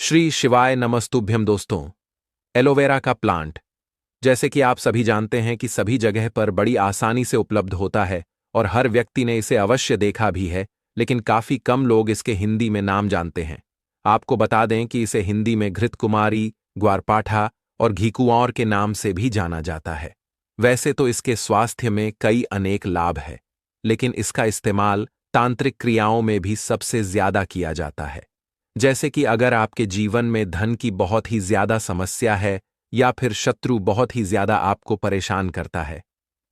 श्री शिवाय नमस्तुभ्यम दोस्तों। एलोवेरा का प्लांट, जैसे कि आप सभी जानते हैं कि सभी जगह पर बड़ी आसानी से उपलब्ध होता है और हर व्यक्ति ने इसे अवश्य देखा भी है, लेकिन काफी कम लोग इसके हिंदी में नाम जानते हैं। आपको बता दें कि इसे हिंदी में घृतकुमारी, ग्वारपाठा और घीकुआंर के नाम से भी जाना जाता है। वैसे तो इसके स्वास्थ्य में कई अनेक लाभ है, लेकिन इसका इस्तेमाल तांत्रिक क्रियाओं में भी सबसे ज्यादा किया जाता है। जैसे कि अगर आपके जीवन में धन की बहुत ही ज्यादा समस्या है या फिर शत्रु बहुत ही ज्यादा आपको परेशान करता है,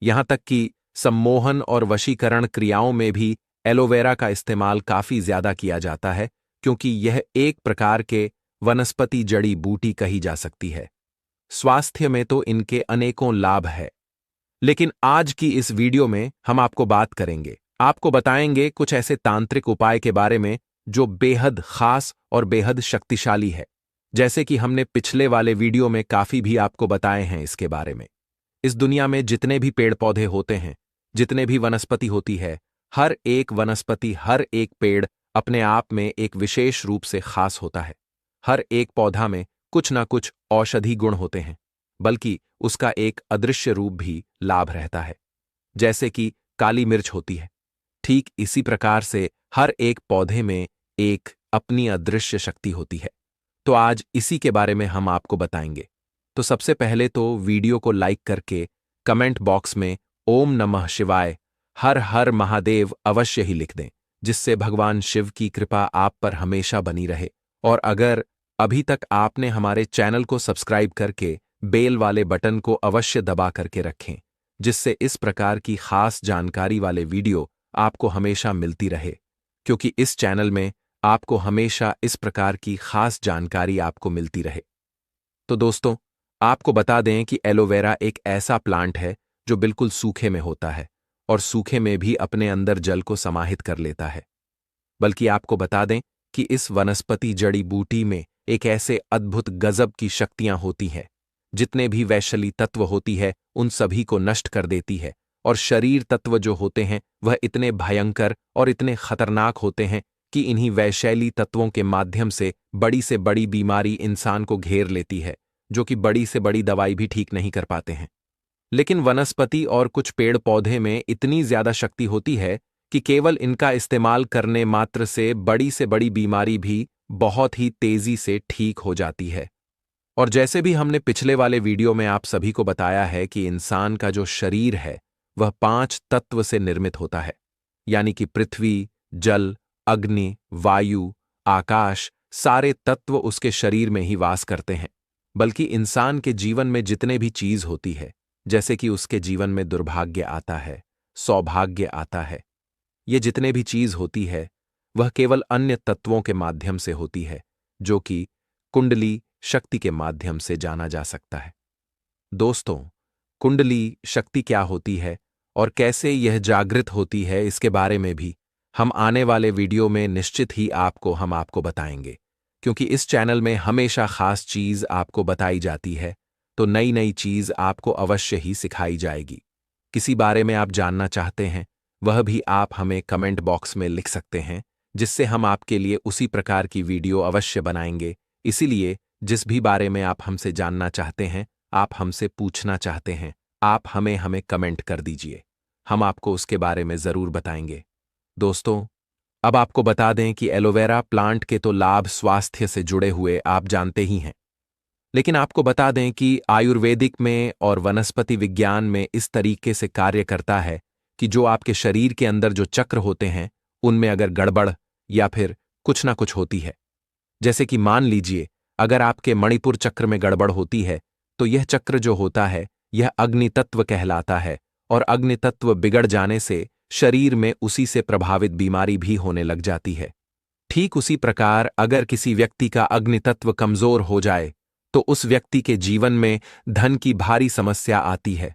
यहां तक कि सम्मोहन और वशीकरण क्रियाओं में भी एलोवेरा का इस्तेमाल काफी ज्यादा किया जाता है, क्योंकि यह एक प्रकार के वनस्पति जड़ी बूटी कही जा सकती है। स्वास्थ्य में तो इनके अनेकों लाभ है, लेकिन आज की इस वीडियो में हम आपको बात करेंगे, आपको बताएंगे कुछ ऐसे तांत्रिक उपाय के बारे में जो बेहद खास और बेहद शक्तिशाली है। जैसे कि हमने पिछले वाले वीडियो में काफी भी आपको बताए हैं इसके बारे में। इस दुनिया में जितने भी पेड़ पौधे होते हैं, जितने भी वनस्पति होती है, हर एक वनस्पति, हर एक पेड़ अपने आप में एक विशेष रूप से खास होता है। हर एक पौधा में कुछ ना कुछ औषधि गुण होते हैं, बल्कि उसका एक अदृश्य रूप भी लाभ रहता है। जैसे कि काली मिर्च होती है, ठीक इसी प्रकार से हर एक पौधे में एक अपनी अदृश्य शक्ति होती है। तो आज इसी के बारे में हम आपको बताएंगे। तो सबसे पहले तो वीडियो को लाइक करके कमेंट बॉक्स में ओम नमः शिवाय, हर हर महादेव अवश्य ही लिख दें, जिससे भगवान शिव की कृपा आप पर हमेशा बनी रहे। और अगर अभी तक आपने हमारे चैनल को सब्सक्राइब करके बेल वाले बटन को अवश्य दबा करके रखें, जिससे इस प्रकार की खास जानकारी वाले वीडियो आपको हमेशा मिलती रहे, क्योंकि इस चैनल में आपको हमेशा इस प्रकार की खास जानकारी आपको मिलती रहे। तो दोस्तों, आपको बता दें कि एलोवेरा एक ऐसा प्लांट है जो बिल्कुल सूखे में होता है और सूखे में भी अपने अंदर जल को समाहित कर लेता है। बल्कि आपको बता दें कि इस वनस्पति जड़ी बूटी में एक ऐसे अद्भुत गजब की शक्तियां होती हैं, जितने भी वैशली तत्व होती है उन सभी को नष्ट कर देती है, और शरीर तत्व जो होते हैं वह इतने भयंकर और इतने खतरनाक होते हैं कि इन्हीं वैशैली तत्वों के माध्यम से बड़ी बीमारी इंसान को घेर लेती है, जो कि बड़ी से बड़ी दवाई भी ठीक नहीं कर पाते हैं। लेकिन वनस्पति और कुछ पेड़ पौधे में इतनी ज्यादा शक्ति होती है कि केवल इनका इस्तेमाल करने मात्र से बड़ी बीमारी भी बहुत ही तेजी से ठीक हो जाती है। और जैसे भी हमने पिछले वाले वीडियो में आप सभी को बताया है कि इंसान का जो शरीर है वह 5 तत्व से निर्मित होता है, यानी कि पृथ्वी, जल, अग्नि, वायु, आकाश, सारे तत्व उसके शरीर में ही वास करते हैं। बल्कि इंसान के जीवन में जितने भी चीज होती है, जैसे कि उसके जीवन में दुर्भाग्य आता है, सौभाग्य आता है, ये जितने भी चीज होती है वह केवल अन्य तत्वों के माध्यम से होती है, जो कि कुंडली शक्ति के माध्यम से जाना जा सकता है। दोस्तों, कुंडली शक्ति क्या होती है और कैसे यह जागृत होती है, इसके बारे में भी हम आने वाले वीडियो में निश्चित ही आपको बताएंगे, क्योंकि इस चैनल में हमेशा खास चीज आपको बताई जाती है, तो नई नई चीज आपको अवश्य ही सिखाई जाएगी। किसी बारे में आप जानना चाहते हैं, वह भी आप हमें कमेंट बॉक्स में लिख सकते हैं, जिससे हम आपके लिए उसी प्रकार की वीडियो अवश्य बनाएंगे। इसीलिए जिस भी बारे में आप हमसे जानना चाहते हैं, आप हमसे पूछना चाहते हैं, आप हमें कमेंट कर दीजिए, हम आपको उसके बारे में जरूर बताएंगे। दोस्तों, अब आपको बता दें कि एलोवेरा प्लांट के तो लाभ स्वास्थ्य से जुड़े हुए आप जानते ही हैं, लेकिन आपको बता दें कि आयुर्वेदिक में और वनस्पति विज्ञान में इस तरीके से कार्य करता है कि जो आपके शरीर के अंदर जो चक्र होते हैं उनमें अगर गड़बड़ या फिर कुछ ना कुछ होती है, जैसे कि मान लीजिए अगर आपके मणिपुर चक्र में गड़बड़ होती है, तो यह चक्र जो होता है यह अग्नि तत्व कहलाता है, और अग्नि तत्व बिगड़ जाने से शरीर में उसी से प्रभावित बीमारी भी होने लग जाती है। ठीक उसी प्रकार अगर किसी व्यक्ति का अग्नि तत्व कमजोर हो जाए तो उस व्यक्ति के जीवन में धन की भारी समस्या आती है,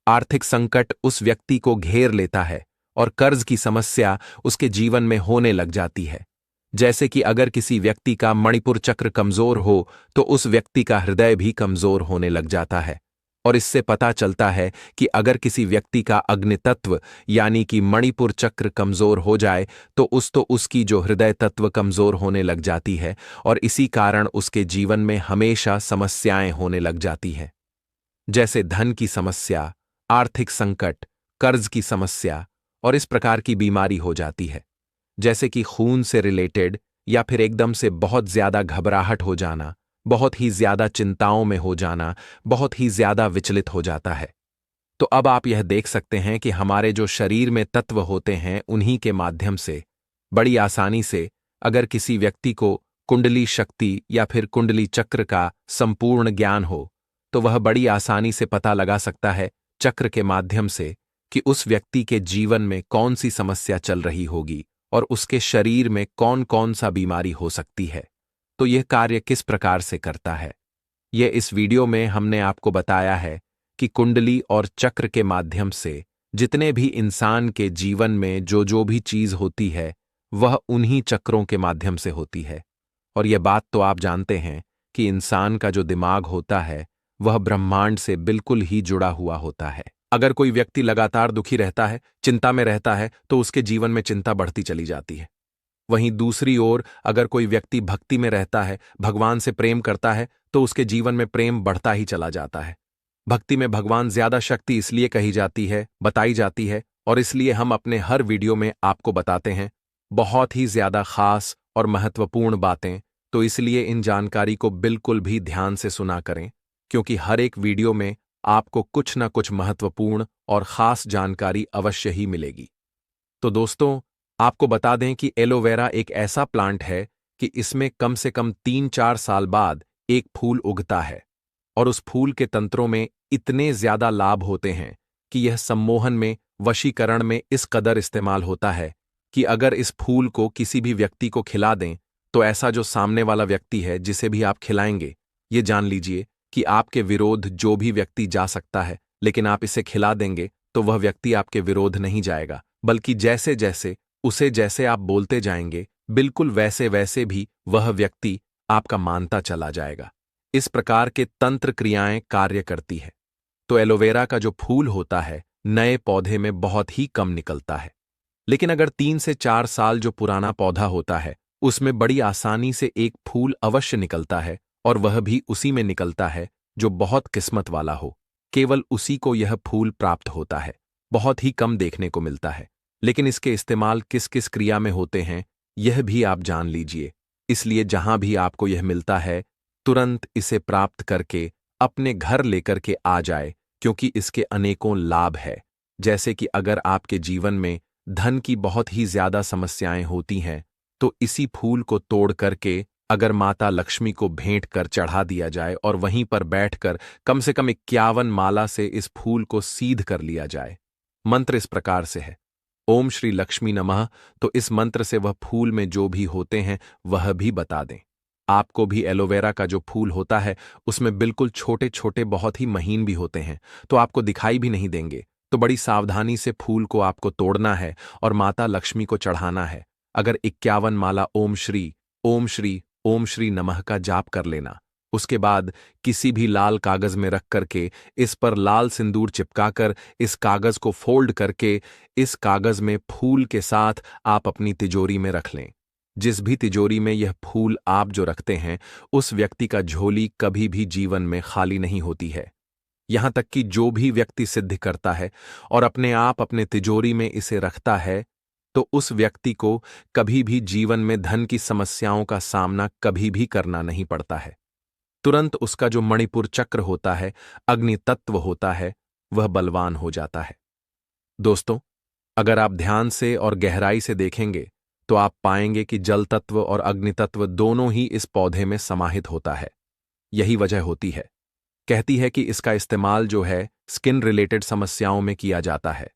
आर्थिक संकट उस व्यक्ति को घेर लेता है और कर्ज की समस्या उसके जीवन में होने लग जाती है। जैसे कि अगर किसी व्यक्ति का मणिपुर चक्र कमजोर हो तो उस व्यक्ति का हृदय भी कमजोर होने लग जाता है, और इससे पता चलता है कि अगर किसी व्यक्ति का अग्नि तत्व यानी कि मणिपुर चक्र कमजोर हो जाए तो उसकी जो हृदय तत्व कमजोर होने लग जाती है और इसी कारण उसके जीवन में हमेशा समस्याएं होने लग जाती हैं, जैसे धन की समस्या, आर्थिक संकट, कर्ज की समस्या और इस प्रकार की बीमारी हो जाती है, जैसे कि खून से रिलेटेड या फिर एकदम से बहुत ज्यादा घबराहट हो जाना, बहुत ही ज्यादा चिंताओं में हो जाना, बहुत ही ज्यादा विचलित हो जाता है। तो अब आप यह देख सकते हैं कि हमारे जो शरीर में तत्व होते हैं उन्हीं के माध्यम से बड़ी आसानी से अगर किसी व्यक्ति को कुंडली शक्ति या फिर कुंडली चक्र का संपूर्ण ज्ञान हो तो वह बड़ी आसानी से पता लगा सकता है चक्र के माध्यम से कि उस व्यक्ति के जीवन में कौन सी समस्या चल रही होगी और उसके शरीर में कौन कौन सा बीमारी हो सकती है। तो यह कार्य किस प्रकार से करता है, यह इस वीडियो में हमने आपको बताया है कि कुंडली और चक्र के माध्यम से जितने भी इंसान के जीवन में जो भी चीज होती है वह उन्हीं चक्रों के माध्यम से होती है। और यह बात तो आप जानते हैं कि इंसान का जो दिमाग होता है वह ब्रह्मांड से बिल्कुल ही जुड़ा हुआ होता है। अगर कोई व्यक्ति लगातार दुखी रहता है, चिंता में रहता है, तो उसके जीवन में चिंता बढ़ती चली जाती है। वहीं दूसरी ओर अगर कोई व्यक्ति भक्ति में रहता है, भगवान से प्रेम करता है, तो उसके जीवन में प्रेम बढ़ता ही चला जाता है। भक्ति में भगवान ज्यादा शक्ति इसलिए कही जाती है, बताई जाती है, और इसलिए हम अपने हर वीडियो में आपको बताते हैं बहुत ही ज्यादा खास और महत्वपूर्ण बातें। तो इसलिए इन जानकारी को बिल्कुल भी ध्यान से सुना करें, क्योंकि हर एक वीडियो में आपको कुछ न कुछ महत्वपूर्ण और खास जानकारी अवश्य ही मिलेगी। तो दोस्तों, आपको बता दें कि एलोवेरा एक ऐसा प्लांट है कि इसमें कम से कम 3-4 साल बाद एक फूल उगता है और उस फूल के तंत्रों में इतने ज्यादा लाभ होते हैं कि यह सम्मोहन में, वशीकरण में इस कदर इस्तेमाल होता है कि अगर इस फूल को किसी भी व्यक्ति को खिला दें तो ऐसा जो सामने वाला व्यक्ति है जिसे भी आप खिलाएंगे, ये जान लीजिए कि आपके विरोध जो भी व्यक्ति जा सकता है, लेकिन आप इसे खिला देंगे तो वह व्यक्ति आपके विरोध नहीं जाएगा, बल्कि जैसे जैसे उसे जैसे आप बोलते जाएंगे बिल्कुल वैसे वैसे भी वह व्यक्ति आपका मानता चला जाएगा। इस प्रकार के तंत्र क्रियाएं कार्य करती है। तो एलोवेरा का जो फूल होता है नए पौधे में बहुत ही कम निकलता है, लेकिन अगर 3 से 4 साल जो पुराना पौधा होता है उसमें बड़ी आसानी से एक फूल अवश्य निकलता है, और वह भी उसी में निकलता है जो बहुत किस्मत वाला हो। केवल उसी को यह फूल प्राप्त होता है, बहुत ही कम देखने को मिलता है। लेकिन इसके इस्तेमाल किस किस क्रिया में होते हैं यह भी आप जान लीजिए। इसलिए जहां भी आपको यह मिलता है तुरंत इसे प्राप्त करके अपने घर लेकर के आ जाए, क्योंकि इसके अनेकों लाभ है। जैसे कि अगर आपके जीवन में धन की बहुत ही ज्यादा समस्याएं होती हैं तो इसी फूल को तोड़ करके अगर माता लक्ष्मी को भेंट कर चढ़ा दिया जाए और वहीं पर बैठकर कम से कम 51 माला से इस फूल को सीध कर लिया जाए। मंत्र इस प्रकार से है, ओम श्री लक्ष्मी नमः। तो इस मंत्र से वह फूल में जो भी होते हैं वह भी बता दें। आपको भी एलोवेरा का जो फूल होता है उसमें बिल्कुल छोटे छोटे बहुत ही महीन भी होते हैं, तो आपको दिखाई भी नहीं देंगे। तो बड़ी सावधानी से फूल को आपको तोड़ना है और माता लक्ष्मी को चढ़ाना है। अगर 51 माला ओम श्री ओम श्री ओम श्री नमः का जाप कर लेना। उसके बाद किसी भी लाल कागज में रख करके इस पर लाल सिंदूर चिपकाकर इस कागज को फोल्ड करके इस कागज में फूल के साथ आप अपनी तिजोरी में रख लें। जिस भी तिजोरी में यह फूल आप जो रखते हैं उस व्यक्ति का झोली कभी भी जीवन में खाली नहीं होती है। यहां तक कि जो भी व्यक्ति सिद्ध करता है और अपने आप अपने तिजोरी में इसे रखता है तो उस व्यक्ति को कभी भी जीवन में धन की समस्याओं का सामना कभी भी करना नहीं पड़ता है। तुरंत उसका जो मणिपुर चक्र होता है, अग्नि तत्व होता है, वह बलवान हो जाता है। दोस्तों, अगर आप ध्यान से और गहराई से देखेंगे तो आप पाएंगे कि जल तत्व और अग्नि तत्व दोनों ही इस पौधे में समाहित होता है। यही वजह होती है, कहती है कि इसका इस्तेमाल जो है स्किन रिलेटेड समस्याओं में किया जाता है,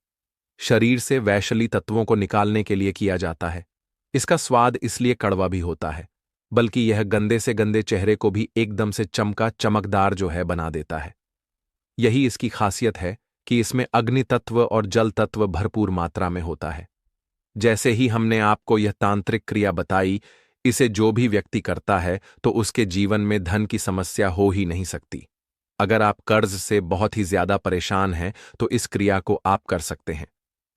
शरीर से वैशली तत्वों को निकालने के लिए किया जाता है। इसका स्वाद इसलिए कड़वा भी होता है, बल्कि यह गंदे से गंदे चेहरे को भी एकदम से चमकदार जो है बना देता है। यही इसकी खासियत है कि इसमें अग्नि तत्व और जल तत्व भरपूर मात्रा में होता है। जैसे ही हमने आपको यह तांत्रिक क्रिया बताई, इसे जो भी व्यक्ति करता है तो उसके जीवन में धन की समस्या हो ही नहीं सकती। अगर आप कर्ज से बहुत ही ज्यादा परेशान हैं तो इस क्रिया को आप कर सकते हैं।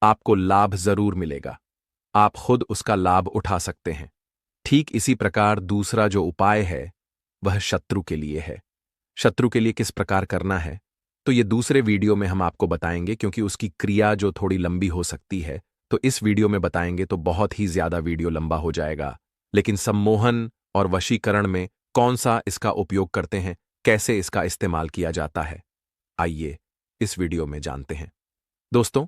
आपको लाभ जरूर मिलेगा। आप खुद उसका लाभ उठा सकते हैं। ठीक इसी प्रकार दूसरा जो उपाय है वह शत्रु के लिए है। शत्रु के लिए किस प्रकार करना है तो ये दूसरे वीडियो में हम आपको बताएंगे, क्योंकि उसकी क्रिया जो थोड़ी लंबी हो सकती है, तो इस वीडियो में बताएंगे तो बहुत ही ज्यादा वीडियो लंबा हो जाएगा। लेकिन सम्मोहन और वशीकरण में कौन सा इसका उपयोग करते हैं, कैसे इसका इस्तेमाल किया जाता है, आइए इस वीडियो में जानते हैं। दोस्तों,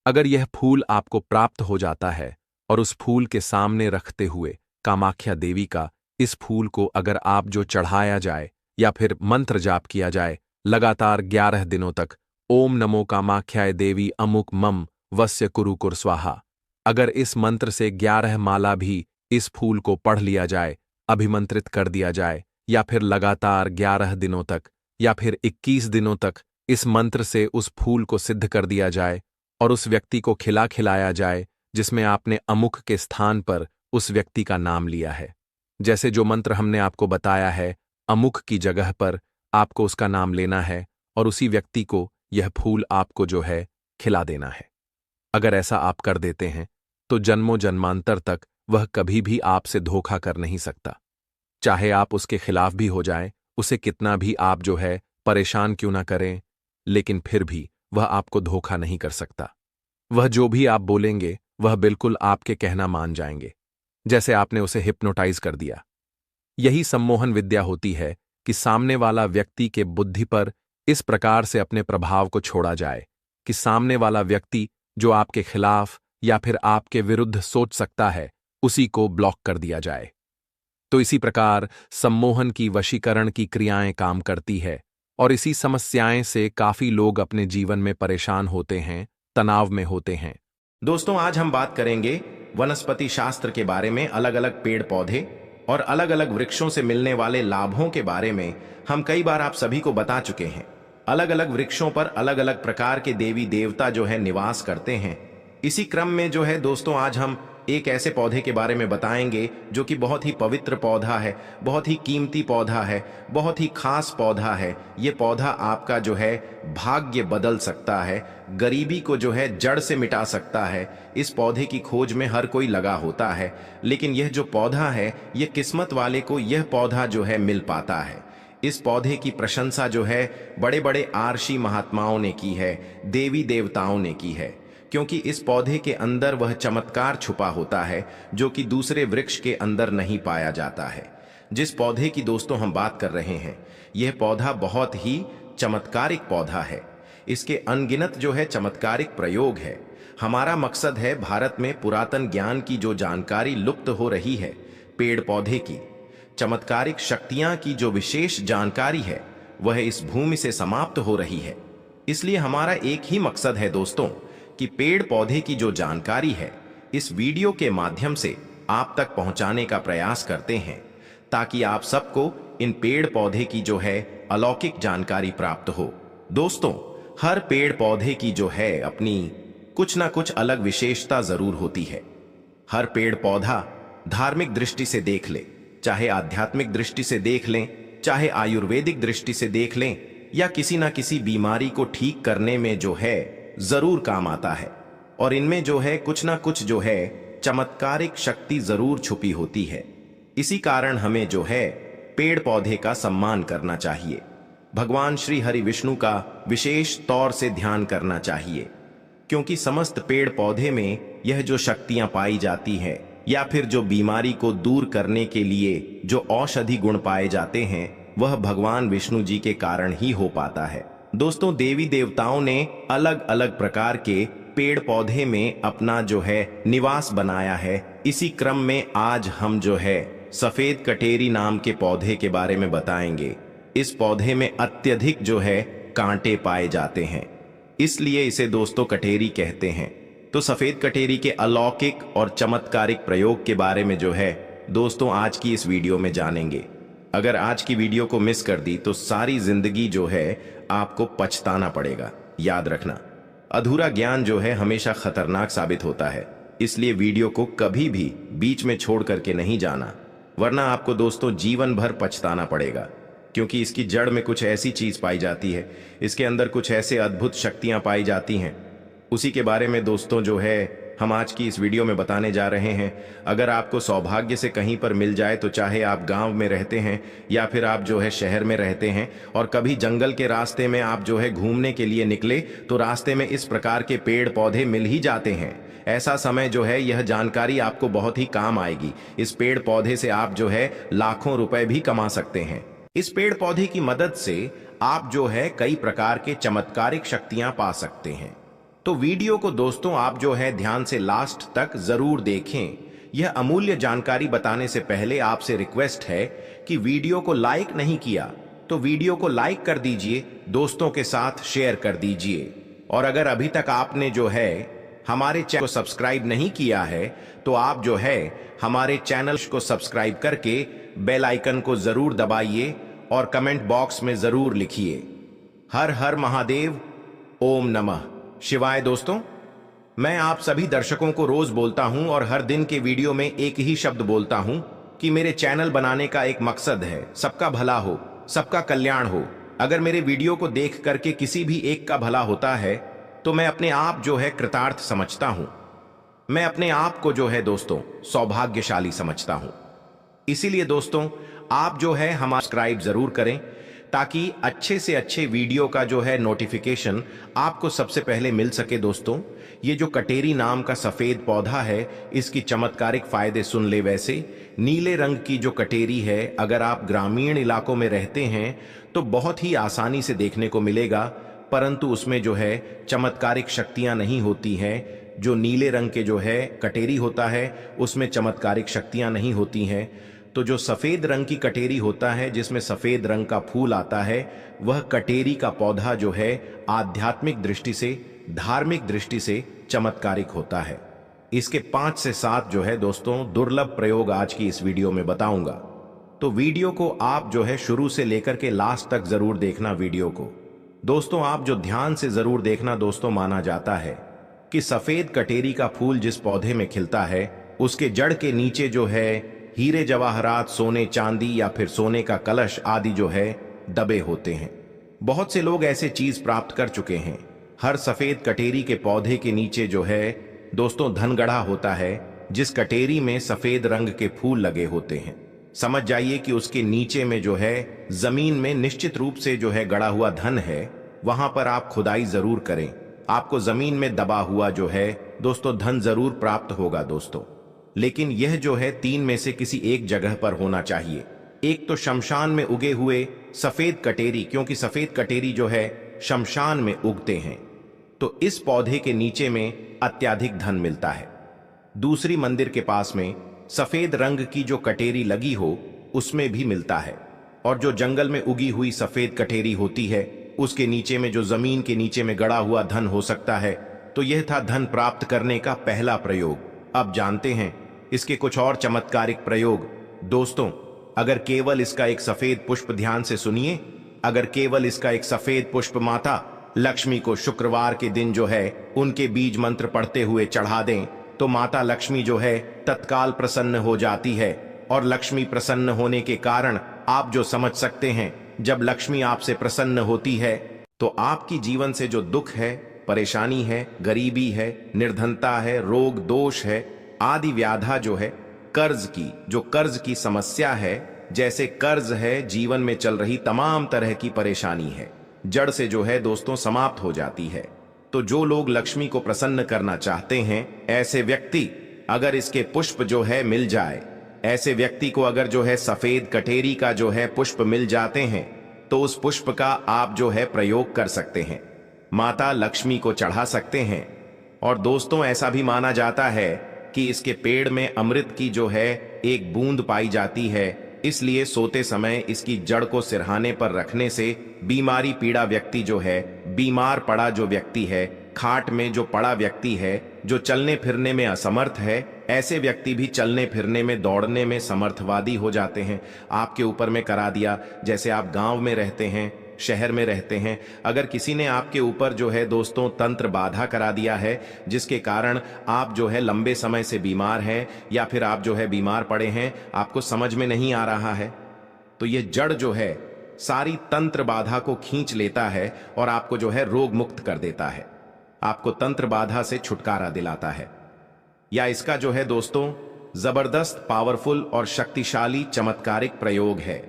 अगर यह फूल आपको प्राप्त हो जाता है और उस फूल के सामने रखते हुए कामाख्या देवी का इस फूल को अगर आप जो चढ़ाया जाए या फिर मंत्र जाप किया जाए लगातार 11 दिनों तक, ओम नमो कामाख्याय देवी अमुक मम वस्य कुरु कुर स्वाहा, अगर इस मंत्र से 11 माला भी इस फूल को पढ़ लिया जाए, अभिमंत्रित कर दिया जाए, या फिर लगातार 11 दिनों तक या फिर 21 दिनों तक इस मंत्र से उस फूल को सिद्ध कर दिया जाए और उस व्यक्ति को खिलाया जाए जिसमें आपने अमुक के स्थान पर उस व्यक्ति का नाम लिया है। जैसे जो मंत्र हमने आपको बताया है, अमुक की जगह पर आपको उसका नाम लेना है और उसी व्यक्ति को यह फूल आपको जो है खिला देना है। अगर ऐसा आप कर देते हैं तो जन्मों जन्मांतर तक वह कभी भी आपसे धोखा कर नहीं सकता। चाहे आप उसके खिलाफ भी हो जाएं, उसे कितना भी आप जो है परेशान क्यों ना करें, लेकिन फिर भी वह आपको धोखा नहीं कर सकता। वह जो भी आप बोलेंगे वह बिल्कुल आपके कहना मान जाएंगे, जैसे आपने उसे हिप्नोटाइज कर दिया। यही सम्मोहन विद्या होती है कि सामने वाला व्यक्ति के बुद्धि पर इस प्रकार से अपने प्रभाव को छोड़ा जाए कि सामने वाला व्यक्ति जो आपके खिलाफ या फिर आपके विरुद्ध सोच सकता है, उसी को ब्लॉक कर दिया जाए। तो इसी प्रकार सम्मोहन की वशीकरण की क्रियाएं काम करती है और इसी समस्याएं से काफी लोग अपने जीवन में परेशान होते हैं, तनाव में होते हैं। दोस्तों, आज हम बात करेंगे वनस्पति शास्त्र के बारे में, अलग अलग पेड़ पौधे और अलग अलग वृक्षों से मिलने वाले लाभों के बारे में। हम कई बार आप सभी को बता चुके हैं, अलग अलग वृक्षों पर अलग अलग प्रकार के देवी देवता जो है निवास करते हैं। इसी क्रम में जो है दोस्तों, आज हम एक ऐसे पौधे के बारे में बताएंगे जो कि बहुत ही पवित्र पौधा है, बहुत ही कीमती पौधा है, बहुत ही खास पौधा है। ये पौधा आपका जो है भाग्य बदल सकता है, गरीबी को जो है जड़ से मिटा सकता है। इस पौधे की खोज में हर कोई लगा होता है, लेकिन यह जो पौधा है, ये किस्मत वाले को यह पौधा जो है मिल पाता है। इस पौधे की प्रशंसा जो है बड़े बड़े आर्षी महात्माओं ने की है, देवी देवताओं ने की है, क्योंकि इस पौधे के अंदर वह चमत्कार छुपा होता है जो कि दूसरे वृक्ष के अंदर नहीं पाया जाता है। जिस पौधे की दोस्तों हम बात कर रहे हैं, यह पौधा बहुत ही चमत्कारिक पौधा है। इसके अनगिनत जो है चमत्कारिक प्रयोग है। हमारा मकसद है भारत में पुरातन ज्ञान की जो जानकारी लुप्त हो रही है, पेड़ पौधे की चमत्कारिक शक्तियां की जो विशेष जानकारी है, वह इस भूमि से समाप्त हो रही है। इसलिए हमारा एक ही मकसद है दोस्तों कि पेड़ पौधे की जो जानकारी है, इस वीडियो के माध्यम से आप तक पहुंचाने का प्रयास करते हैं, ताकि आप सबको इन पेड़ पौधे की जो है अलौकिक जानकारी प्राप्त हो। दोस्तों, हर पेड़ पौधे की जो है अपनी कुछ ना कुछ अलग विशेषता जरूर होती है। हर पेड़ पौधा धार्मिक दृष्टि से देख ले, चाहे आध्यात्मिक दृष्टि से देख लें, चाहे आयुर्वेदिक दृष्टि से देख लें, या किसी ना किसी बीमारी को ठीक करने में जो है जरूर काम आता है। और इनमें जो है कुछ ना कुछ जो है चमत्कारिक शक्ति जरूर छुपी होती है। इसी कारण हमें जो है पेड़ पौधे का सम्मान करना चाहिए। भगवान श्री हरि विष्णु का विशेष तौर से ध्यान करना चाहिए, क्योंकि समस्त पेड़ पौधे में यह जो शक्तियां पाई जाती हैं, या फिर जो बीमारी को दूर करने के लिए जो औषधि गुण पाए जाते हैं, वह भगवान विष्णु जी के कारण ही हो पाता है। दोस्तों, देवी देवताओं ने अलग अलग प्रकार के पेड़ पौधे में अपना जो है निवास बनाया है। इसी क्रम में आज हम जो है सफेद कटेरी नाम के पौधे के बारे में बताएंगे। इस पौधे में अत्यधिक जो है कांटे पाए जाते हैं, इसलिए इसे दोस्तों कटेरी कहते हैं। तो सफेद कटेरी के अलौकिक और चमत्कारिक प्रयोग के बारे में जो है दोस्तों आज की इस वीडियो में जानेंगे। अगर आज की वीडियो को मिस कर दी तो सारी जिंदगी जो है आपको पछताना पड़ेगा। याद रखना, अधूरा ज्ञान जो है हमेशा खतरनाक साबित होता है, इसलिए वीडियो को कभी भी बीच में छोड़ करके नहीं जाना, वरना आपको दोस्तों जीवन भर पछताना पड़ेगा। क्योंकि इसकी जड़ में कुछ ऐसी चीज पाई जाती है, इसके अंदर कुछ ऐसे अद्भुत शक्तियां पाई जाती हैं। उसी के बारे में दोस्तों जो है हम आज की इस वीडियो में बताने जा रहे हैं। अगर आपको सौभाग्य से कहीं पर मिल जाए, तो चाहे आप गांव में रहते हैं या फिर आप जो है शहर में रहते हैं, और कभी जंगल के रास्ते में आप जो है घूमने के लिए निकले, तो रास्ते में इस प्रकार के पेड़ पौधे मिल ही जाते हैं। ऐसा समय जो है यह जानकारी आपको बहुत ही काम आएगी। इस पेड़ पौधे से आप जो है लाखों रुपए भी कमा सकते हैं। इस पेड़ पौधे की मदद से आप जो है कई प्रकार के चमत्कारिक शक्तियां पा सकते हैं। तो वीडियो को दोस्तों आप जो है ध्यान से लास्ट तक जरूर देखें। यह अमूल्य जानकारी बताने से पहले आपसे रिक्वेस्ट है कि वीडियो को लाइक नहीं किया तो वीडियो को लाइक कर दीजिए, दोस्तों के साथ शेयर कर दीजिए। और अगर अभी तक आपने जो है हमारे चैनल को सब्सक्राइब नहीं किया है, तो आप जो है हमारे चैनल को सब्सक्राइब करके बेल आइकन को जरूर दबाइए और कमेंट बॉक्स में जरूर लिखिए हर हर महादेव, ओम नमः शिवाय। दोस्तों, मैं आप सभी दर्शकों को रोज बोलता हूं और हर दिन के वीडियो में एक ही शब्द बोलता हूं कि मेरे चैनल बनाने का एक मकसद है, सबका भला हो, सबका कल्याण हो। अगर मेरे वीडियो को देख करके किसी भी एक का भला होता है तो मैं अपने आप जो है कृतार्थ समझता हूं। मैं अपने आप को जो है दोस्तों सौभाग्यशाली समझता हूं। इसीलिए दोस्तों आप जो है हमारा सब्सक्राइब जरूर करें, ताकि अच्छे से अच्छे वीडियो का जो है नोटिफिकेशन आपको सबसे पहले मिल सके। दोस्तों, ये जो कटेरी नाम का सफेद पौधा है, इसकी चमत्कारिक फायदे सुन ले। वैसे नीले रंग की जो कटेरी है, अगर आप ग्रामीण इलाकों में रहते हैं तो बहुत ही आसानी से देखने को मिलेगा, परंतु उसमें जो है चमत्कारिक शक्तियां नहीं होती हैं। जो नीले रंग के जो है कटेरी होता है, उसमें चमत्कारिक शक्तियां नहीं होती हैं। तो जो सफेद रंग की कटेरी होता है, जिसमें सफेद रंग का फूल आता है, वह कटेरी का पौधा जो है आध्यात्मिक दृष्टि से, धार्मिक दृष्टि से चमत्कारिक होता है। इसके 5 से 7 जो है दोस्तों दुर्लभ प्रयोग आज की इस वीडियो में बताऊंगा। तो वीडियो को आप जो है शुरू से लेकर के लास्ट तक जरूर देखना। वीडियो को दोस्तों आप जो ध्यान से जरूर देखना। दोस्तों, माना जाता है कि सफेद कटेरी का फूल जिस पौधे में खिलता है, उसके जड़ के नीचे जो है हीरे जवाहरात, सोने चांदी या फिर सोने का कलश आदि जो है दबे होते हैं। बहुत से लोग ऐसे चीज प्राप्त कर चुके हैं। हर सफेद कटेरी के पौधे के नीचे जो है दोस्तों धन गढ़ा होता है, जिस कटेरी में सफेद रंग के फूल लगे होते हैं। समझ जाइए कि उसके नीचे में जो है जमीन में निश्चित रूप से जो है गड़ा हुआ धन है। वहां पर आप खुदाई जरूर करें, आपको जमीन में दबा हुआ जो है दोस्तों धन जरूर प्राप्त होगा। दोस्तों, लेकिन यह जो है 3 में से किसी एक जगह पर होना चाहिए। एक तो शमशान में उगे हुए सफेद कटेरी, क्योंकि सफेद कटेरी जो है शमशान में उगते हैं, तो इस पौधे के नीचे में अत्यधिक धन मिलता है। दूसरी मंदिर के पास में सफेद रंग की जो कटेरी लगी हो, उसमें भी मिलता है। और जो जंगल में उगी हुई सफेद कटेरी होती है, उसके नीचे में जो जमीन के नीचे में गड़ा हुआ धन हो सकता है। तो यह था धन प्राप्त करने का पहला प्रयोग। अब जानते हैं इसके कुछ और चमत्कारिक प्रयोग। दोस्तों, अगर केवल इसका एक सफेद पुष्प, ध्यान से सुनिए, अगर केवल इसका एक सफेद पुष्प माता लक्ष्मी को शुक्रवार के दिन जो है उनके बीज मंत्र पढ़ते हुए चढ़ा दें, तो माता लक्ष्मी जो है तत्काल प्रसन्न हो जाती है। और लक्ष्मी प्रसन्न होने के कारण आप जो समझ सकते हैं, जब लक्ष्मी आपसे प्रसन्न होती है तो आपकी जीवन से जो दुख है, परेशानी है, गरीबी है, निर्धनता है, रोग दोष है आदि व्याधा जो है, कर्ज की समस्या है, जैसे कर्ज है, जीवन में चल रही तमाम तरह की परेशानी है, जड़ से जो है दोस्तों समाप्त हो जाती है। तो जो लोग लक्ष्मी को प्रसन्न करना चाहते हैं, ऐसे व्यक्ति अगर इसके पुष्प जो है मिल जाए, ऐसे व्यक्ति को अगर जो है सफेद कटेरी का जो है पुष्प मिल जाते हैं, तो उस पुष्प का आप जो है प्रयोग कर सकते हैं, माता लक्ष्मी को चढ़ा सकते हैं। और दोस्तों, ऐसा भी माना जाता है कि इसके पेड़ में अमृत की जो है एक बूंद पाई जाती है, इसलिए सोते समय इसकी जड़ को सिरहाने पर रखने से बीमारी पीड़ा व्यक्ति जो है, बीमार पड़ा जो व्यक्ति है, खाट में जो पड़ा व्यक्ति है, जो चलने फिरने में असमर्थ है, ऐसे व्यक्ति भी चलने फिरने में, दौड़ने में समर्थवादी हो जाते हैं। आपके ऊपर में करा दिया, जैसे आप गांव में रहते हैं, शहर में रहते हैं, अगर किसी ने आपके ऊपर जो है दोस्तों तंत्र बाधा करा दिया है, जिसके कारण आप जो है लंबे समय से बीमार हैं, या फिर आप जो है बीमार पड़े हैं, आपको समझ में नहीं आ रहा है, तो ये जड़ जो है सारी तंत्र बाधा को खींच लेता है और आपको जो है रोग मुक्त कर देता है, आपको तंत्र बाधा से छुटकारा दिलाता है। या इसका जो है दोस्तों जबरदस्त, पावरफुल और शक्तिशाली चमत्कारिक प्रयोग है।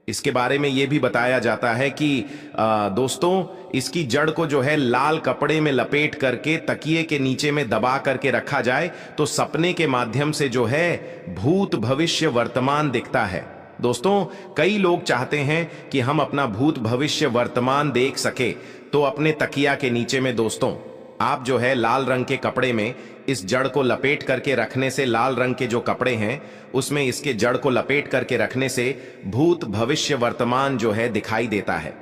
इसके बारे में यह भी बताया जाता है कि दोस्तों इसकी जड़ को जो है लाल कपड़े में लपेट करके तकिए के नीचे में दबा करके रखा जाए तो सपने के माध्यम से जो है भूत भविष्य वर्तमान दिखता है। दोस्तों कई लोग चाहते हैं कि हम अपना भूत भविष्य वर्तमान देख सके, तो अपने तकिया के नीचे में दोस्तों आप जो है लाल रंग के कपड़े में इस जड़ को लपेट करके रखने से, लाल रंग के जो कपड़े हैं उसमें इसके जड़ को लपेट करके रखने से भूत भविष्य वर्तमान जो है दिखाई देता है।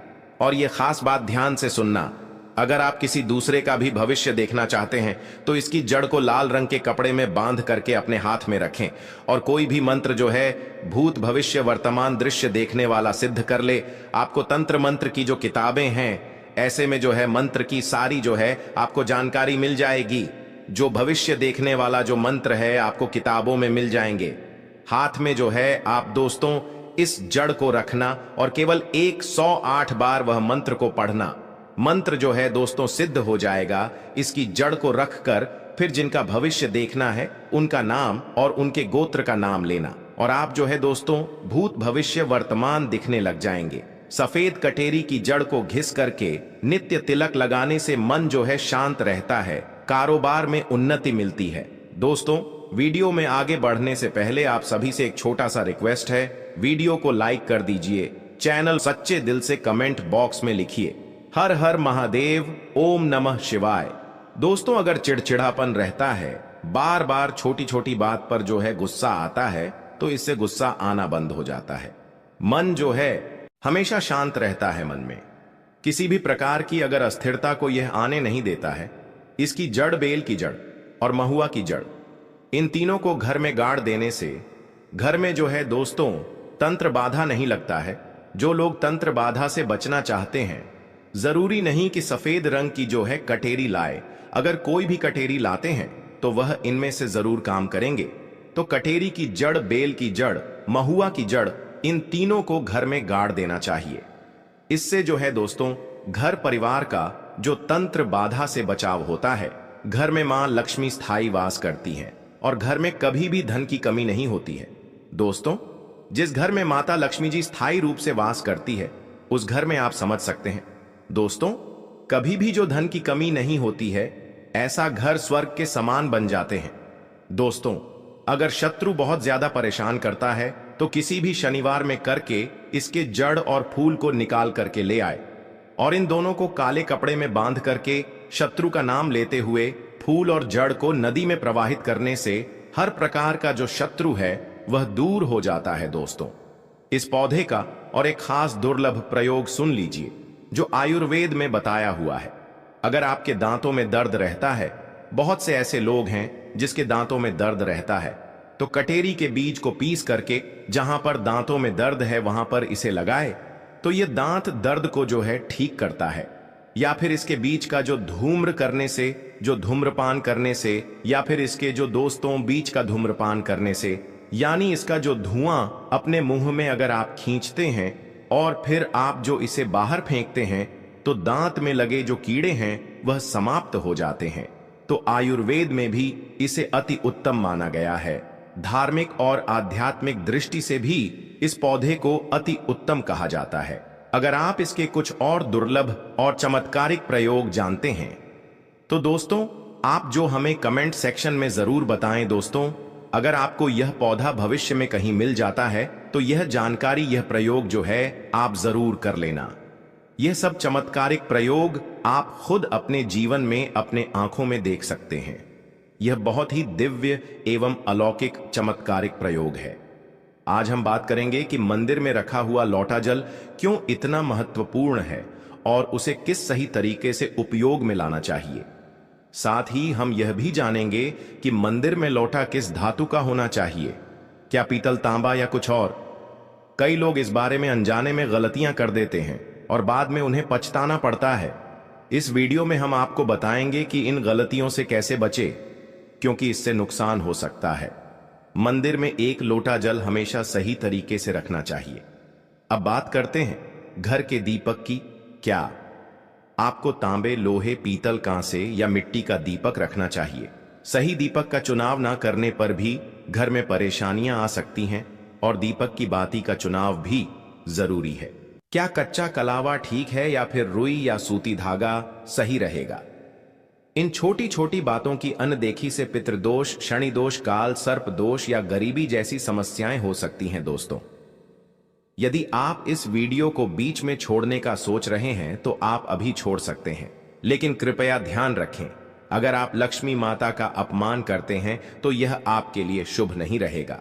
और ये खास बात ध्यान से सुनना, अगर आप किसी दूसरे का भी भविष्य देखना चाहते हैं तो इसकी जड़ को लाल रंग के कपड़े में बांध करके अपने हाथ में रखें और कोई भी मंत्र जो है भूत भविष्य वर्तमान दृश्य देखने वाला सिद्ध कर ले। आपको तंत्र मंत्र की जो किताबें हैं ऐसे में जो है मंत्र की सारी जो है आपको जानकारी मिल जाएगी। जो भविष्य देखने वाला जो मंत्र है आपको किताबों में मिल जाएंगे। हाथ में जो है आप दोस्तों इस जड़ को रखना और केवल 108 बार वह मंत्र को पढ़ना। मंत्र जो है दोस्तों सिद्ध हो जाएगा। इसकी जड़ को रखकर फिर जिनका भविष्य देखना है उनका नाम और उनके गोत्र का नाम लेना और आप जो है दोस्तों भूत भविष्य वर्तमान दिखने लग जाएंगे। सफेद कटेरी की जड़ को घिस करके नित्य तिलक लगाने से मन जो है शांत रहता है, कारोबार में उन्नति मिलती है। दोस्तों वीडियो में आगे बढ़ने से पहले आप सभी से एक छोटा सा रिक्वेस्ट है, वीडियो को लाइक कर दीजिए, चैनल सच्चे दिल से कमेंट बॉक्स में लिखिए हर हर महादेव, ओम नमः शिवाय। दोस्तों अगर चिड़चिड़ापन रहता है, बार बार छोटी छोटी बात पर जो है गुस्सा आता है, तो इससे गुस्सा आना बंद हो जाता है। मन जो है हमेशा शांत रहता है। मन में किसी भी प्रकार की अगर अस्थिरता को यह आने नहीं देता है। इसकी जड़ बेल की जड़ और महुआ की जड़, इन तीनों को घर में गाड़ देने से घर में जो है दोस्तों तंत्र बाधा नहीं लगता है। जो लोग तंत्र बाधा से बचना चाहते हैं, जरूरी नहीं कि सफेद रंग की जो है कटेरी लाए। अगर कोई भी कटेरी लाते हैं तो वह इनमें से जरूर काम करेंगे। तो कटेरी की जड़, बेल की जड़, महुआ की जड़, इन तीनों को घर में गाड़ देना चाहिए। इससे जो है दोस्तों घर परिवार का जो तंत्र बाधा से बचाव होता है। घर में मां लक्ष्मी स्थायी वास करती हैं और घर में कभी भी धन की कमी नहीं होती है। दोस्तों जिस घर में माता लक्ष्मी जी स्थायी रूप से वास करती है उस घर में आप समझ सकते हैं दोस्तों कभी भी जो धन की कमी नहीं होती है, ऐसा घर स्वर्ग के समान बन जाते हैं। दोस्तों अगर शत्रु बहुत ज्यादा परेशान करता है तो किसी भी शनिवार में करके इसके जड़ और फूल को निकाल करके ले आए और इन दोनों को काले कपड़े में बांध करके शत्रु का नाम लेते हुए फूल और जड़ को नदी में प्रवाहित करने से हर प्रकार का जो शत्रु है वह दूर हो जाता है। दोस्तों इस पौधे का और एक खास दुर्लभ प्रयोग सुन लीजिए जो आयुर्वेद में बताया हुआ है। अगर आपके दांतों में दर्द रहता है, बहुत से ऐसे लोग हैं जिसके दांतों में दर्द रहता है, तो कटेरी के बीज को पीस करके जहां पर दांतों में दर्द है वहां पर इसे लगाए तो यह दांत दर्द को जो है ठीक करता है। या फिर इसके बीज का जो धूम्र करने से, जो धूम्रपान करने से, या फिर इसके जो दोस्तों बीज का धूम्रपान करने से, यानी इसका जो धुआं अपने मुंह में अगर आप खींचते हैं और फिर आप जो इसे बाहर फेंकते हैं तो दांत में लगे जो कीड़े हैं वह समाप्त हो जाते हैं। तो आयुर्वेद में भी इसे अति उत्तम माना गया है। धार्मिक और आध्यात्मिक दृष्टि से भी इस पौधे को अति उत्तम कहा जाता है। अगर आप इसके कुछ और दुर्लभ और चमत्कारिक प्रयोग जानते हैं तो दोस्तों आप जो हमें कमेंट सेक्शन में जरूर बताएं। दोस्तों अगर आपको यह पौधा भविष्य में कहीं मिल जाता है तो यह जानकारी, यह प्रयोग जो है आप जरूर कर लेना। यह सब चमत्कारिक प्रयोग आप खुद अपने जीवन में अपने आंखों में देख सकते हैं। यह बहुत ही दिव्य एवं अलौकिक चमत्कारिक प्रयोग है। आज हम बात करेंगे कि मंदिर में रखा हुआ लौटा जल क्यों इतना महत्वपूर्ण है और उसे किस सही तरीके से उपयोग में लाना चाहिए। साथ ही हम यह भी जानेंगे कि मंदिर में लौटा किस धातु का होना चाहिए, क्या पीतल, तांबा या कुछ और। कई लोग इस बारे में अनजाने में गलतियां कर देते हैं और बाद में उन्हें पछताना पड़ता है। इस वीडियो में हम आपको बताएंगे कि इन गलतियों से कैसे बचे, क्योंकि इससे नुकसान हो सकता है। मंदिर में एक लोटा जल हमेशा सही तरीके से रखना चाहिए। अब बात करते हैं घर के दीपक की। क्या आपको तांबे, लोहे, पीतल, कांसे या मिट्टी का दीपक रखना चाहिए? सही दीपक का चुनाव ना करने पर भी घर में परेशानियां आ सकती हैं और दीपक की बाती का चुनाव भी जरूरी है। क्या कच्चा कलावा ठीक है या फिर रुई या सूती धागा सही रहेगा? इन छोटी छोटी बातों की अनदेखी से पितृदोष, शनि दोष, काल सर्प दोष या गरीबी जैसी समस्याएं हो सकती हैं दोस्तों। यदि आप इस वीडियो को बीच में छोड़ने का सोच रहे हैं तो आप अभी छोड़ सकते हैं, लेकिन कृपया ध्यान रखें, अगर आप लक्ष्मी माता का अपमान करते हैं तो यह आपके लिए शुभ नहीं रहेगा।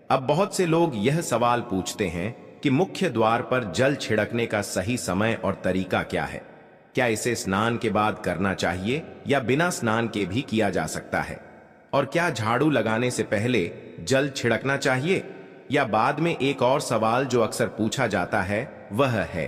अब बहुत से लोग यह सवाल पूछते हैं कि मुख्य द्वार पर जल छिड़कने का सही समय और तरीका क्या है? क्या इसे स्नान के बाद करना चाहिए या बिना स्नान के भी किया जा सकता है? और क्या झाड़ू लगाने से पहले जल छिड़कना चाहिए या बाद में? एक और सवाल जो अक्सर पूछा जाता है वह है,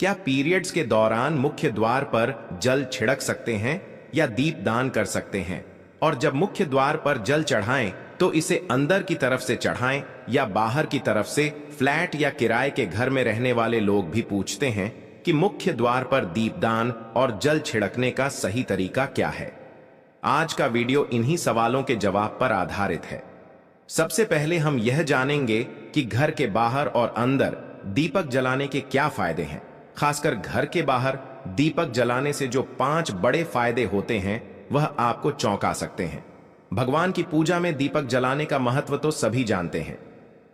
क्या पीरियड्स के दौरान मुख्य द्वार पर जल छिड़क सकते हैं या दीपदान कर सकते हैं? और जब मुख्य द्वार पर जल चढ़ाएं तो इसे अंदर की तरफ से चढ़ाएं या बाहर की तरफ से? फ्लैट या किराए के घर में रहने वाले लोग भी पूछते हैं कि मुख्य द्वार पर दीपदान और जल छिड़कने का सही तरीका क्या है। आज का वीडियो इन्हीं सवालों के जवाब पर आधारित है। सबसे पहले हम यह जानेंगे कि घर के बाहर और अंदर दीपक जलाने के क्या फायदे हैं। खासकर घर के बाहर दीपक जलाने से जो 5 बड़े फायदे होते हैं वह आपको चौंका सकते हैं। भगवान की पूजा में दीपक जलाने का महत्व तो सभी जानते हैं।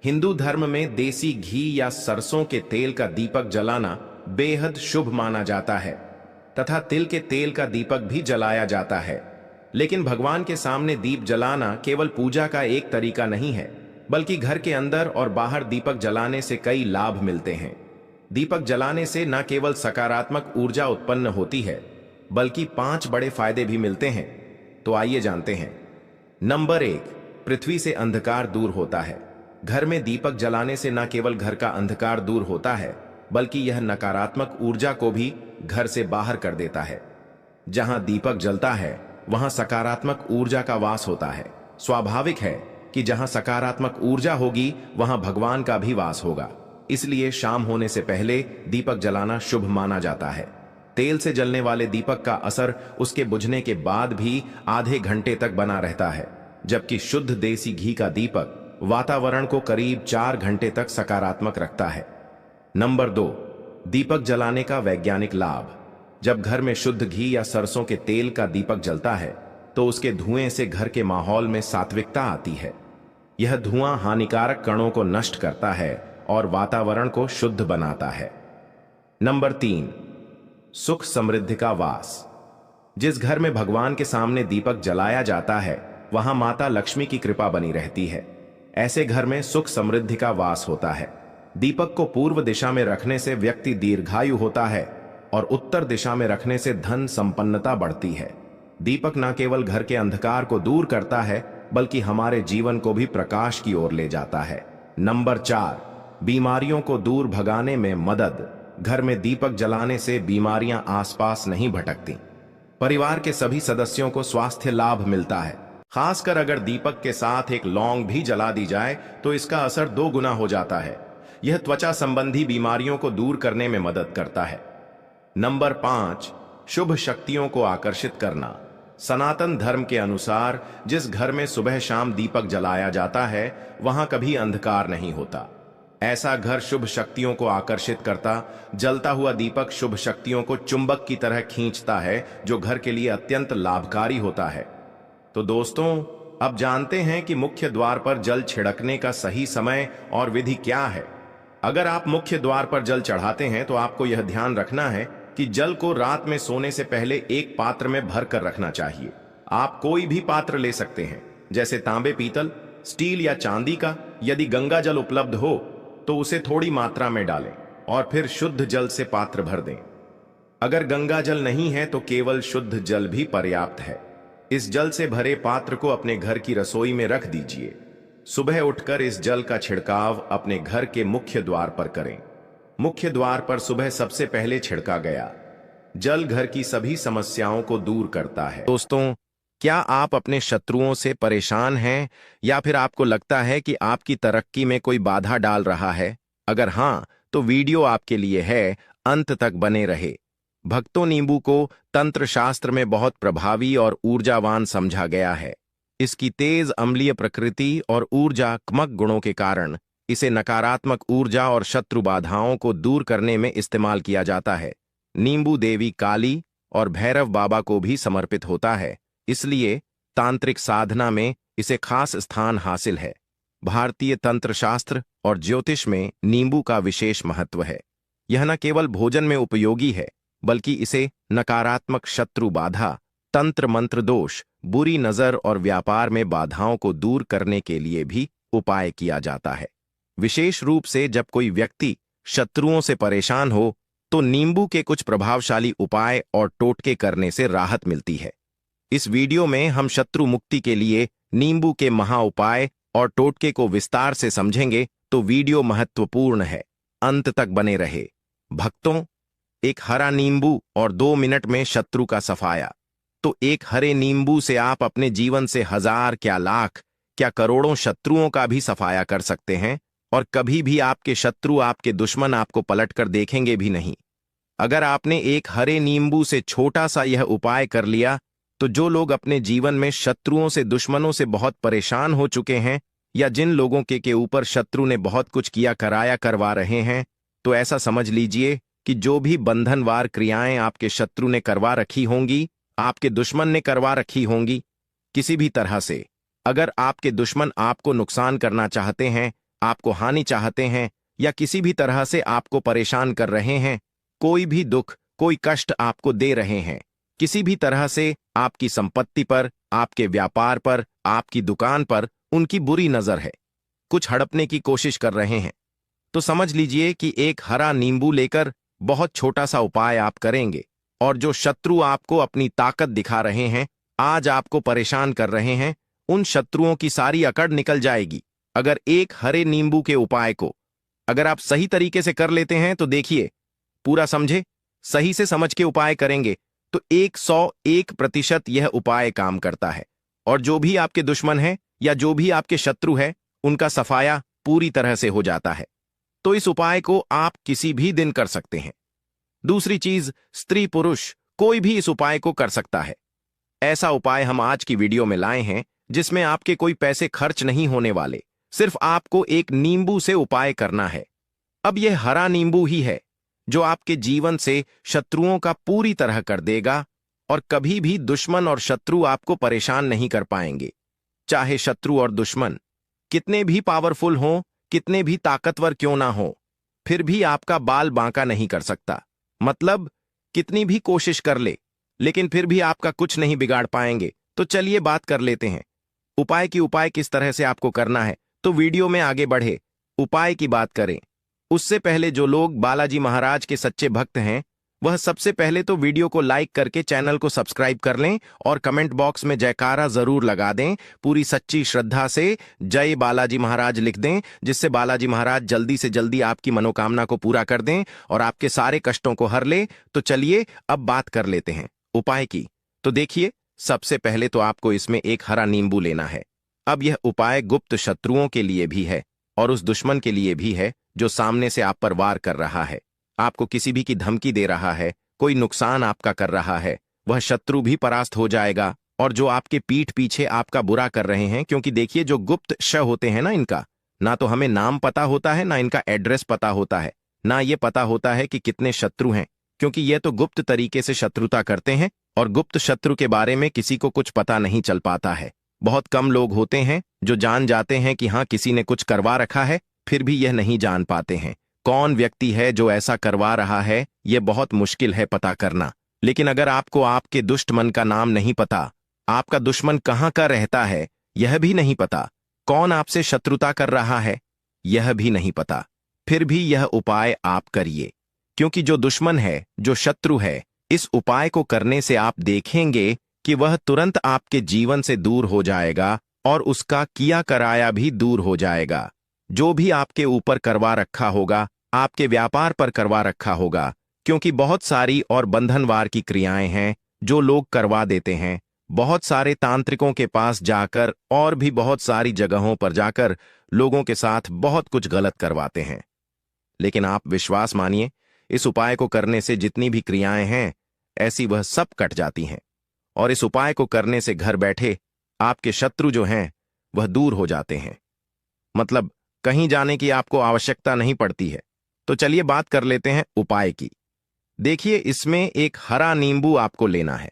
हिंदू धर्म में देसी घी या सरसों के तेल का दीपक जलाना बेहद शुभ माना जाता है तथा तिल के तेल का दीपक भी जलाया जाता है। लेकिन भगवान के सामने दीप जलाना केवल पूजा का एक तरीका नहीं है, बल्कि घर के अंदर और बाहर दीपक जलाने से कई लाभ मिलते हैं। दीपक जलाने से न केवल सकारात्मक ऊर्जा उत्पन्न होती है, बल्कि 5 बड़े फायदे भी मिलते हैं। तो आइए जानते हैं। नंबर 1, पृथ्वी से अंधकार दूर होता है। घर में दीपक जलाने से न केवल घर का अंधकार दूर होता है, बल्कि यह नकारात्मक ऊर्जा को भी घर से बाहर कर देता है। जहां दीपक जलता है वहां सकारात्मक ऊर्जा का वास होता है। स्वाभाविक है कि जहां सकारात्मक ऊर्जा होगी वहां भगवान का भी वास होगा। इसलिए शाम होने से पहले दीपक जलाना शुभ माना जाता है। तेल से जलने वाले दीपक का असर उसके बुझने के बाद भी आधे घंटे तक बना रहता है, जबकि शुद्ध देसी घी का दीपक वातावरण को करीब 4 घंटे तक सकारात्मक रखता है। नंबर 2, दीपक जलाने का वैज्ञानिक लाभ। जब घर में शुद्ध घी या सरसों के तेल का दीपक जलता है तो उसके धुएं से घर के माहौल में सात्विकता आती है। यह धुआं हानिकारक कणों को नष्ट करता है और वातावरण को शुद्ध बनाता है। नंबर 3, सुख समृद्धि का वास। जिस घर में भगवान के सामने दीपक जलाया जाता है वहां माता लक्ष्मी की कृपा बनी रहती है। ऐसे घर में सुख समृद्धि का वास होता है। दीपक को पूर्व दिशा में रखने से व्यक्ति दीर्घायु होता है और उत्तर दिशा में रखने से धन संपन्नता बढ़ती है। दीपक न केवल घर के अंधकार को दूर करता है, बल्कि हमारे जीवन को भी प्रकाश की ओर ले जाता है। नंबर 4, बीमारियों को दूर भगाने में मदद। घर में दीपक जलाने से बीमारियां आसपास नहीं भटकती। परिवार के सभी सदस्यों को स्वास्थ्य लाभ मिलता है। खासकर अगर दीपक के साथ एक लौंग भी जला दी जाए तो इसका असर 2 गुना हो जाता है। यह त्वचा संबंधी बीमारियों को दूर करने में मदद करता है। नंबर 5, शुभ शक्तियों को आकर्षित करना। सनातन धर्म के अनुसार जिस घर में सुबह शाम दीपक जलाया जाता है वहां कभी अंधकार नहीं होता। ऐसा घर शुभ शक्तियों को आकर्षित करता। जलता हुआ दीपक शुभ शक्तियों को चुंबक की तरह खींचता है, जो घर के लिए अत्यंत लाभकारी होता है। तो दोस्तों, अब जानते हैं कि मुख्य द्वार पर जल छिड़कने का सही समय और विधि क्या है। अगर आप मुख्य द्वार पर जल चढ़ाते हैं तो आपको यह ध्यान रखना है कि जल को रात में सोने से पहले एक पात्र में भर कर रखना चाहिए। आप कोई भी पात्र ले सकते हैं, जैसे तांबे, पीतल, स्टील या चांदी का। यदि गंगा जल उपलब्ध हो तो उसे थोड़ी मात्रा में डालें और फिर शुद्ध जल से पात्र भर दें। अगर गंगा जल नहीं है तो केवल शुद्ध जल भी पर्याप्त है। इस जल से भरे पात्र को अपने घर की रसोई में रख दीजिए। सुबह उठकर इस जल का छिड़काव अपने घर के मुख्य द्वार पर करें। मुख्य द्वार पर सुबह सबसे पहले छिड़का गया जल घर की सभी समस्याओं को दूर करता है। दोस्तों, क्या आप अपने शत्रुओं से परेशान हैं या फिर आपको लगता है कि आपकी तरक्की में कोई बाधा डाल रहा है? अगर हाँ, तो वीडियो आपके लिए है, अंत तक बने रहे। भक्तों, नींबू को तंत्र शास्त्र में बहुत प्रभावी और ऊर्जावान समझा गया है। इसकी तेज अम्लीय प्रकृति और ऊर्जात्मक गुणों के कारण इसे नकारात्मक ऊर्जा और शत्रु बाधाओं को दूर करने में इस्तेमाल किया जाता है। नींबू देवी काली और भैरव बाबा को भी समर्पित होता है, इसलिए तांत्रिक साधना में इसे खास स्थान हासिल है। भारतीय तंत्र शास्त्र और ज्योतिष में नींबू का विशेष महत्व है। यह न केवल भोजन में उपयोगी है, बल्कि इसे नकारात्मक शत्रु बाधा, तंत्र मंत्र दोष, बुरी नजर और व्यापार में बाधाओं को दूर करने के लिए भी उपाय किया जाता है। विशेष रूप से जब कोई व्यक्ति शत्रुओं से परेशान हो तो नींबू के कुछ प्रभावशाली उपाय और टोटके करने से राहत मिलती है। इस वीडियो में हम शत्रु मुक्ति के लिए नींबू के महा उपाय और टोटके को विस्तार से समझेंगे, तो वीडियो महत्वपूर्ण है, अंत तक बने रहे। भक्तों, एक हरा नींबू और 2 मिनट में शत्रु का सफाया। तो एक हरे नींबू से आप अपने जीवन से हजार, क्या लाख, क्या करोड़ों शत्रुओं का भी सफाया कर सकते हैं, और कभी भी आपके शत्रु, आपके दुश्मन आपको पलटकर देखेंगे भी नहीं। अगर आपने एक हरे नींबू से छोटा सा यह उपाय कर लिया, तो जो लोग अपने जीवन में शत्रुओं से, दुश्मनों से बहुत परेशान हो चुके हैं, या जिन लोगों के ऊपर शत्रु ने बहुत कुछ किया, कराया, करवा रहे हैं, तो ऐसा समझ लीजिए कि जो भी बंधनवार क्रियाएं आपके शत्रु ने करवा रखी होंगी, आपके दुश्मन ने करवा रखी होंगी, किसी भी तरह से अगर आपके दुश्मन आपको नुकसान करना चाहते हैं, आपको हानि चाहते हैं, या किसी भी तरह से आपको परेशान कर रहे हैं, कोई भी दुख, कोई कष्ट आपको दे रहे हैं, किसी भी तरह से आपकी संपत्ति पर, आपके व्यापार पर, आपकी दुकान पर उनकी बुरी नजर है, कुछ हड़पने की कोशिश कर रहे हैं, तो समझ लीजिए कि एक हरा नींबू लेकर बहुत छोटा सा उपाय आप करेंगे, और जो शत्रु आपको अपनी ताकत दिखा रहे हैं, आज आपको परेशान कर रहे हैं, उन शत्रुओं की सारी अकड़ निकल जाएगी। अगर एक हरे नींबू के उपाय को अगर आप सही तरीके से कर लेते हैं, तो देखिए, पूरा समझे, सही से समझ के उपाय करेंगे तो 101% यह उपाय काम करता है, और जो भी आपके दुश्मन है या जो भी आपके शत्रु है, उनका सफाया पूरी तरह से हो जाता है। तो इस उपाय को आप किसी भी दिन कर सकते हैं। दूसरी चीज, स्त्री पुरुष कोई भी इस उपाय को कर सकता है। ऐसा उपाय हम आज की वीडियो में लाए हैं जिसमें आपके कोई पैसे खर्च नहीं होने वाले, सिर्फ आपको एक नींबू से उपाय करना है। अब यह हरा नींबू ही है जो आपके जीवन से शत्रुओं का पूरी तरह कर देगा, और कभी भी दुश्मन और शत्रु आपको परेशान नहीं कर पाएंगे। चाहे शत्रु और दुश्मन कितने भी पावरफुल हों, कितने भी ताकतवर क्यों ना हो, फिर भी आपका बाल बांका नहीं कर सकता। मतलब कितनी भी कोशिश कर ले, लेकिन फिर भी आपका कुछ नहीं बिगाड़ पाएंगे। तो चलिए बात कर लेते हैं उपाय किस तरह से आपको करना है। तो वीडियो में आगे बढ़े उपाय की बात करें, उससे पहले जो लोग बालाजी महाराज के सच्चे भक्त हैं, वह सबसे पहले तो वीडियो को लाइक करके चैनल को सब्सक्राइब कर लें, और कमेंट बॉक्स में जयकारा जरूर लगा दें, पूरी सच्ची श्रद्धा से जय बालाजी महाराज लिख दें, जिससे बालाजी महाराज जल्दी से जल्दी आपकी मनोकामना को पूरा कर दें और आपके सारे कष्टों को हर ले। तो चलिए अब बात कर लेते हैं उपाय की। तो देखिए, सबसे पहले तो आपको इसमें एक हरा नींबू लेना है। अब यह उपाय गुप्त शत्रुओं के लिए भी है और उस दुश्मन के लिए भी है जो सामने से आप पर वार कर रहा है, आपको किसी भी की धमकी दे रहा है, कोई नुकसान आपका कर रहा है। वह शत्रु भी परास्त हो जाएगा, और जो आपके पीठ पीछे आपका बुरा कर रहे हैं, क्योंकि देखिए जो गुप्त श होते हैं ना, इनका ना तो हमें नाम पता होता है, ना इनका एड्रेस पता होता है, ना ये पता होता है कि कितने शत्रु हैं, क्योंकि ये तो गुप्त तरीके से शत्रुता करते हैं, और गुप्त शत्रु के बारे में किसी को कुछ पता नहीं चल पाता है। बहुत कम लोग होते हैं जो जान जाते हैं कि हाँ, किसी ने कुछ करवा रखा है, फिर भी यह नहीं जान पाते हैं कौन व्यक्ति है जो ऐसा करवा रहा है। यह बहुत मुश्किल है पता करना। लेकिन अगर आपको आपके दुष्ट मन का नाम नहीं पता, आपका दुश्मन कहाँ का रहता है यह भी नहीं पता, कौन आपसे शत्रुता कर रहा है यह भी नहीं पता, फिर भी यह उपाय आप करिए, क्योंकि जो दुश्मन है, जो शत्रु है, इस उपाय को करने से आप देखेंगे कि वह तुरंत आपके जीवन से दूर हो जाएगा, और उसका किया कराया भी दूर हो जाएगा। जो भी आपके ऊपर करवा रखा होगा, आपके व्यापार पर करवा रखा होगा, क्योंकि बहुत सारी और बंधनवार की क्रियाएं हैं जो लोग करवा देते हैं। बहुत सारे तांत्रिकों के पास जाकर और भी बहुत सारी जगहों पर जाकर लोगों के साथ बहुत कुछ गलत करवाते हैं। लेकिन आप विश्वास मानिए, इस उपाय को करने से जितनी भी क्रियाएं हैं ऐसी वह सब कट जाती हैं। और इस उपाय को करने से घर बैठे आपके शत्रु जो हैं वह दूर हो जाते हैं। मतलब कहीं जाने की आपको आवश्यकता नहीं पड़ती है। तो चलिए बात कर लेते हैं उपाय की। देखिए, इसमें एक हरा नींबू आपको लेना है।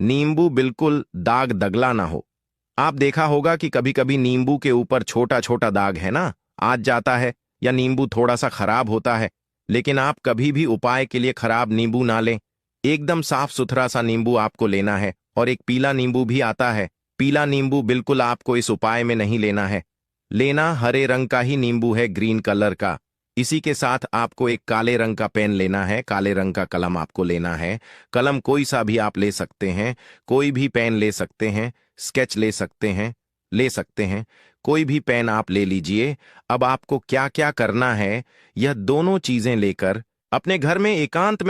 नींबू बिल्कुल दाग दगला ना हो। आप देखा होगा कि कभी कभी नींबू के ऊपर छोटा छोटा दाग है ना, आज जाता है, या नींबू थोड़ा सा खराब होता है। लेकिन आप कभी भी उपाय के लिए खराब नींबू ना लें। एकदम साफ सुथरा सा नींबू आपको लेना है। और एक पीला नींबू भी आता है। पीला नींबू बिल्कुल आपको इस उपाय में नहीं लेना है। लेना हरे रंग का ही नींबू है, ग्रीन कलर का। इसी के साथ आपको एक काले रंग का पेन लेना है, काले रंग का कलम आपको लेना है। कलम कोई सा भी आप ले सकते हैं, कोई भी पेन ले सकते हैं, स्केच ले सकते हैं, कोई भी पेन आप ले लीजिए। अब आपको क्या क्या करना है, यह दोनों चीजें लेकर अपने घर में एकांत में